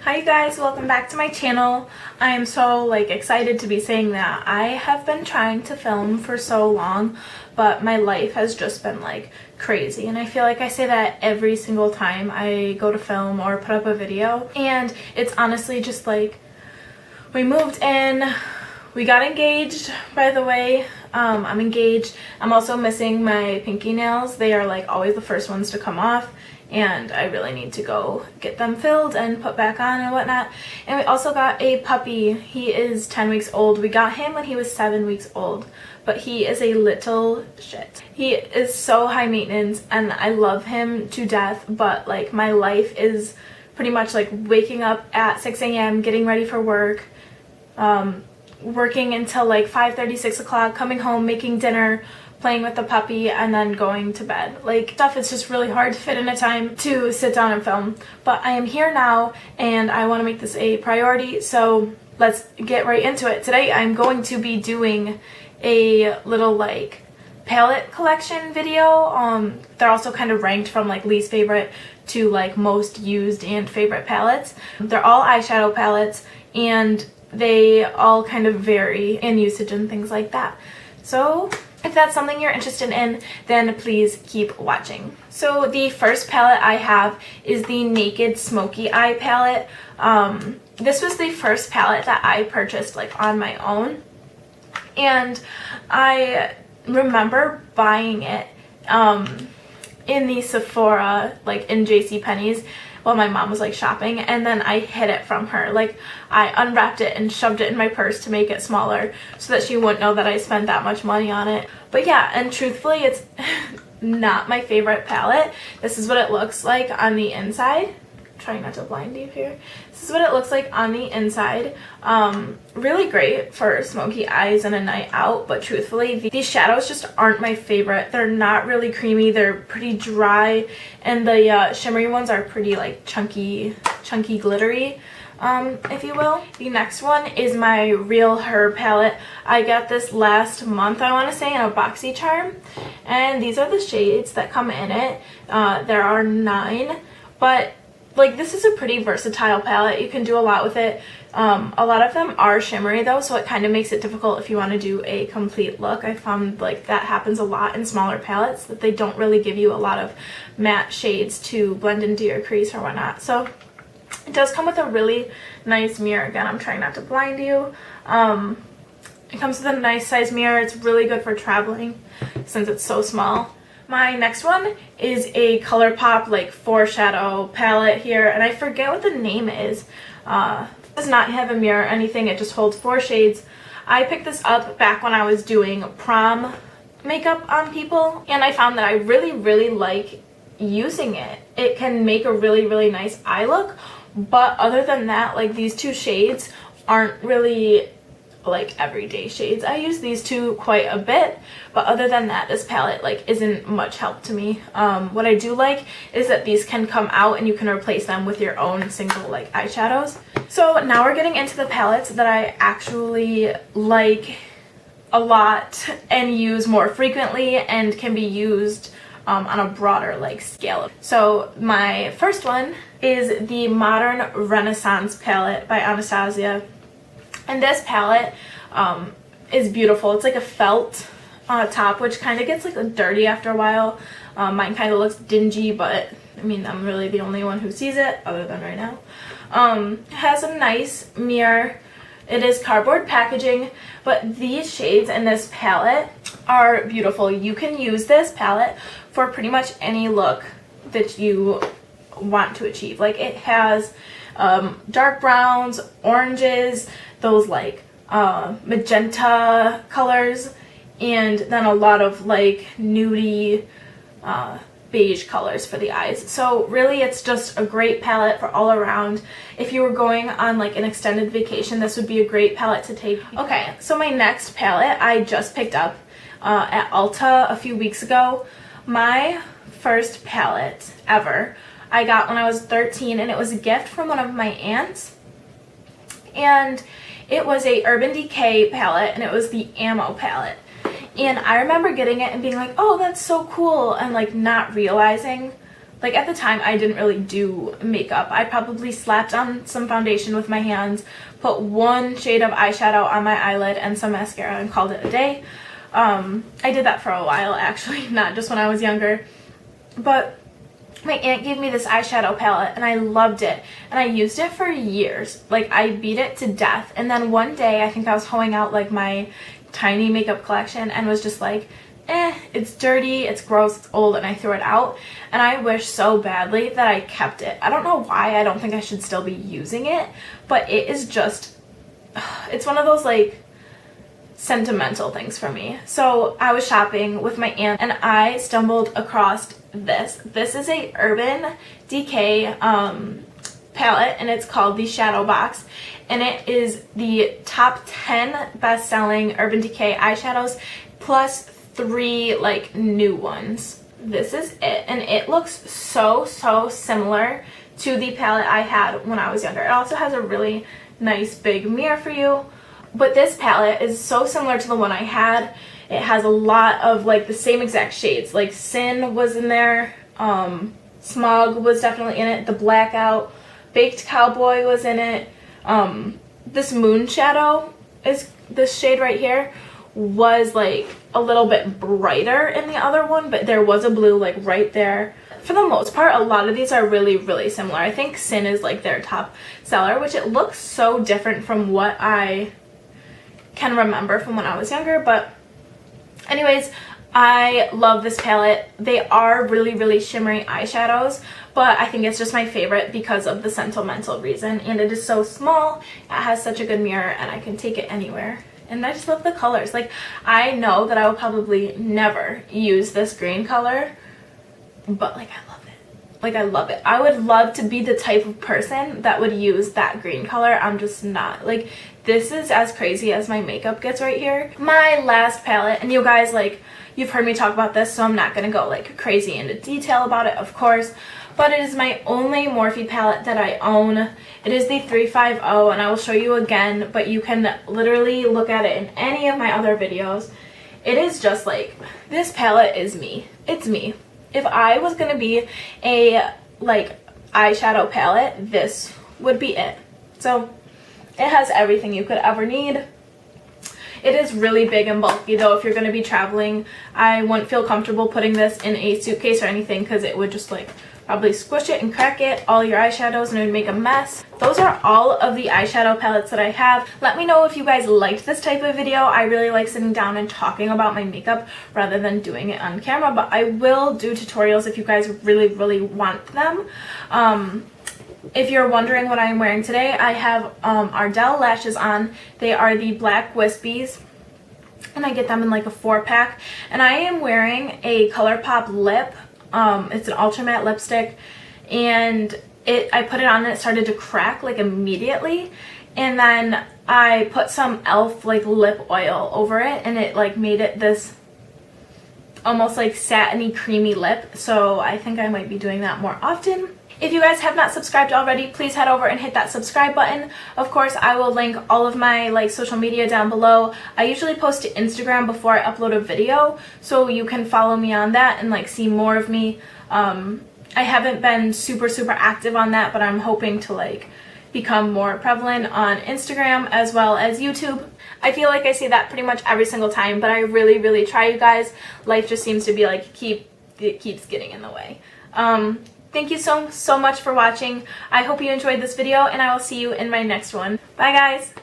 Hi you guys, welcome back to my channel. I am so excited to be saying that. I have been trying to film for so long, but my life has just been crazy, and I feel like I say that every single time I go to film or put up a video. And it's honestly just we moved in, we got engaged, by the way. I'm engaged. I'm also missing my pinky nails. They are always the first ones to come off, and I really need to go get them filled and put back on and whatnot. And we also got a puppy. He is 10 weeks old. We got him when he was 7 weeks old, but he is a little shit. He is so high maintenance and I love him to death, but my life is pretty much waking up at 6 a.m., getting ready for work, working until 5:30, 6 o'clock, coming home, making dinner, playing with the puppy, and then going to bed. Stuff is just really hard to fit in a time to sit down and film. But I am here now and I want to make this a priority, so let's get right into it. Today I'm going to be doing a little palette collection video. They're also kind of ranked from least favorite to most used and favorite palettes. They're all eyeshadow palettes and they all kind of vary in usage and things like that. So if that's something you're interested in, then please keep watching. So the first palette I have is the Naked Smoky Eye palette. This was the first palette that I purchased on my own, and I remember buying it in the Sephora, in JCPenney's, while my mom was shopping, and then I hid it from her. I unwrapped it and shoved it in my purse to make it smaller so that she wouldn't know that I spent that much money on it. But yeah, and truthfully, it's not my favorite palette. This is what it looks like on the inside. Trying not to blind you here. This is what it looks like on the inside. Really great for smoky eyes and a night out, but truthfully these shadows just aren't my favorite. They're not really creamy, they're pretty dry, and the shimmery ones are pretty chunky glittery, if you will. The next one is my Real Her palette. I got this last month, I want to say, in a BoxyCharm, and these are the shades that come in it. There are 9, but this is a pretty versatile palette. You can do a lot with it. A lot of them are shimmery though, so it kind of makes it difficult if you want to do a complete look. I found that happens a lot in smaller palettes, that they don't really give you a lot of matte shades to blend into your crease or whatnot. So it does come with a really nice mirror. Again, I'm trying not to blind you. It comes with a nice size mirror. It's really good for traveling since it's so small. My next one is a ColourPop foreshadow palette here, and I forget what the name is. It does not have a mirror or anything, it just holds 4 shades. I picked this up back when I was doing prom makeup on people, and I found that I really like using it. It can make a really nice eye look, but other than that, these 2 shades aren't really everyday shades. I use these 2 quite a bit, but other than that, this palette isn't much help to me. What I do like is that these can come out and you can replace them with your own single eyeshadows. So now we're getting into the palettes that I actually like a lot and use more frequently and can be used on a broader scale. So my first one is the Modern Renaissance palette by Anastasia. And this palette is beautiful. It's a felt top, which kind of gets dirty after a while. Mine kind of looks dingy, but I mean, I'm really the only one who sees it other than right now. It has a nice mirror. It is cardboard packaging, but these shades in this palette are beautiful. You can use this palette for pretty much any look that you want to achieve. It has dark browns, oranges, those magenta colors, and then a lot of nudie beige colors for the eyes. So really it's just a great palette for all around. If you were going on an extended vacation, this would be a great palette to take. Okay, so my next palette I just picked up at Ulta a few weeks ago. My first palette ever I got when I was 13, and it was a gift from one of my aunts, and it was a Urban Decay palette, and it was the Ammo palette. And I remember getting it and being like, oh, that's so cool, and not realizing like at the time I didn't really do makeup. I probably slapped on some foundation with my hands, put one shade of eyeshadow on my eyelid and some mascara and called it a day. I did that for a while actually, not just when I was younger. But my aunt gave me this eyeshadow palette and I loved it, and I used it for years. Like I beat it to death, and then one day I think I was hoeing out like my tiny makeup collection and was just like, it's dirty, it's gross, it's old, and I threw it out. And I wish so badly that I kept it. I don't know why. I don't think I should still be using it, but it is just, it's one of those like sentimental things for me. So I was shopping with my aunt and I stumbled across this. This is a Urban Decay palette, and it's called the Shadow Box, and it is the top 10 best-selling Urban Decay eyeshadows plus 3 like new ones. This is it, and it looks so similar to the palette I had when I was younger. It also has a really nice big mirror for you, but this palette is so similar to the one I had. It has a lot of like the same exact shades. Like Sin was in there, Smog was definitely in it, the Blackout, Baked Cowboy was in it. This Moon Shadow, is this shade right here, was like a little bit brighter in the other one, but there was a blue like right there. For the most part, a lot of these are really similar. I think Sin is like their top seller, which it looks so different from what I can remember from when I was younger. But anyways, I love this palette. They are really shimmery eyeshadows, but I think it's just my favorite because of the sentimental reason, and it is so small, it has such a good mirror, and I can take it anywhere. And I just love the colors. Like, I know that I will probably never use this green color, but like I love it. Like I love it. I would love to be the type of person that would use that green color. I'm just not. Like, this is as crazy as my makeup gets right here. My last palette, and you guys, like, you've heard me talk about this, so I'm not gonna go like crazy into detail about it, of course, but it is my only Morphe palette that I own. It is the 350, and I will show you again, but you can literally look at it in any of my other videos. It is just like, this palette is me. It's me. If I was gonna be a like eyeshadow palette, this would be it. So it has everything you could ever need. It is really big and bulky though. If you're going to be traveling, I wouldn't feel comfortable putting this in a suitcase or anything, because it would just like probably squish it and crack it, all your eyeshadows, and it would make a mess. Those are all of the eyeshadow palettes that I have. Let me know if you guys liked this type of video. I really like sitting down and talking about my makeup rather than doing it on camera, but I will do tutorials if you guys really want them. If you're wondering what I'm wearing today, I have Ardell lashes on. They are the black wispies, and I get them in like a 4-pack. And I am wearing a ColourPop lip. It's an ultra matte lipstick, and I put it on and it started to crack like immediately. And then I put some e.l.f. like lip oil over it, and it like made it this almost like satiny creamy lip. So I think I might be doing that more often. If you guys have not subscribed already, please head over and hit that subscribe button. Of course, I will link all of my like social media down below. I usually post to Instagram before I upload a video, so you can follow me on that and like see more of me. I haven't been super active on that, but I'm hoping to like become more prevalent on Instagram as well as YouTube. I feel like I say that pretty much every single time, but I really try, you guys. Life just seems to be like it keeps getting in the way. Thank you so much for watching. I hope you enjoyed this video, and I will see you in my next one. Bye guys!